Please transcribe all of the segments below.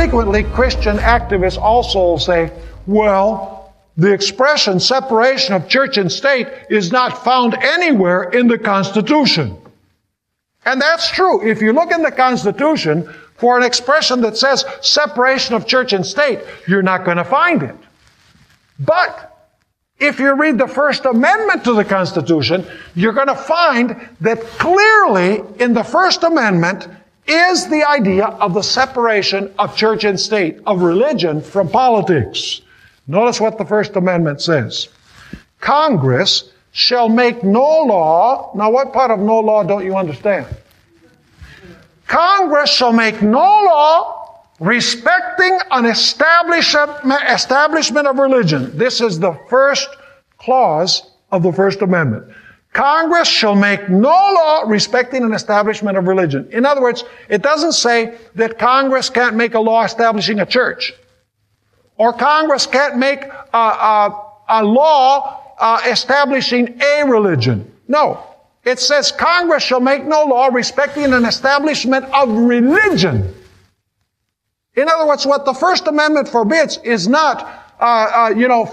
frequently Christian activists also say, well, the expression separation of church and state is not found anywhere in the Constitution. And that's true. If you look in the Constitution for an expression that says separation of church and state, you're not going to find it. But if you read the First Amendment to the Constitution, you're going to find that clearly in the First Amendment is the idea of the separation of church and state, of religion from politics. Notice what the First Amendment says. Congress shall make no law. Now, what part of no law don't you understand? Congress shall make no law respecting an establishment of religion. This is the first clause of the First Amendment. Congress shall make no law respecting an establishment of religion. In other words, it doesn't say that Congress can't make a law establishing a church. Or Congress can't make a law establishing a religion. No. It says Congress shall make no law respecting an establishment of religion. In other words, what the First Amendment forbids is not,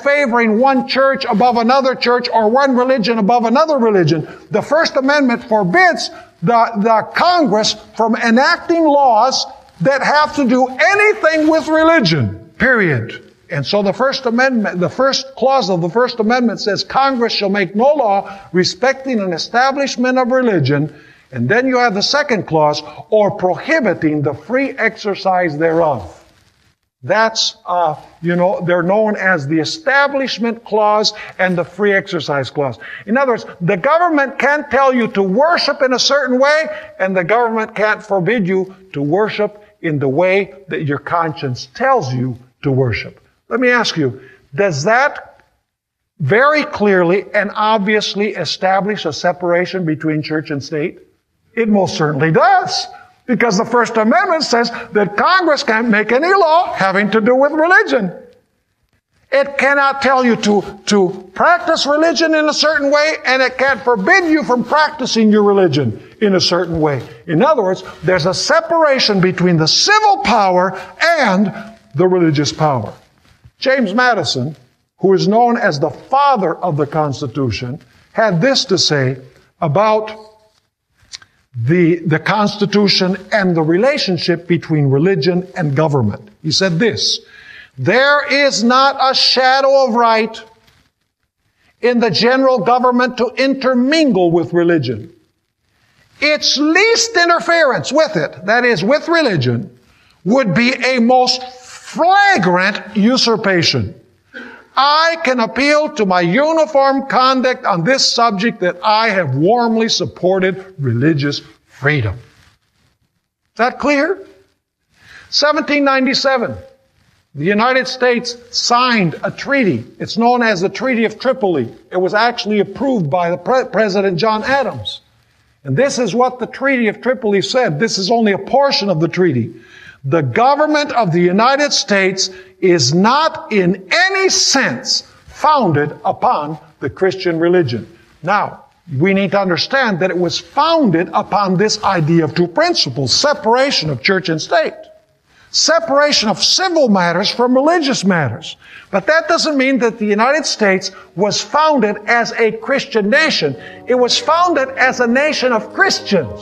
favoring one church above another church or one religion above another religion. The First Amendment forbids the Congress from enacting laws that have to do anything with religion. Period. And so the First Amendment, the first clause of the First Amendment says Congress shall make no law respecting an establishment of religion. And then you have the second clause, or prohibiting the free exercise thereof. That's, they're known as the Establishment Clause and the Free Exercise Clause. In other words, the government can't tell you to worship in a certain way, and the government can't forbid you to worship in the way that your conscience tells you to worship. Let me ask you, does that very clearly and obviously establish a separation between church and state? It most certainly does. Because the First Amendment says that Congress can't make any law having to do with religion. It cannot tell you to practice religion in a certain way, and it can't forbid you from practicing your religion in a certain way. In other words, there's a separation between the civil power and the religious power. James Madison, who is known as the father of the Constitution, had this to say about the Constitution and the relationship between religion and government. He said this: there is not a shadow of right in the general government to intermingle with religion. Its least interference with it, that is, with religion, would be a most flagrant usurpation. I can appeal to my uniform conduct on this subject that I have warmly supported religious freedom. Is that clear? 1797, the United States signed a treaty. It's known as the Treaty of Tripoli. It was actually approved by the President John Adams. And this is what the Treaty of Tripoli said. This is only a portion of the treaty. The government of the United States is not in any sense founded upon the Christian religion. Now, we need to understand that it was founded upon this idea of two principles: separation of church and state, separation of civil matters from religious matters. But that doesn't mean that the United States was founded as a Christian nation. It was founded as a nation of Christians.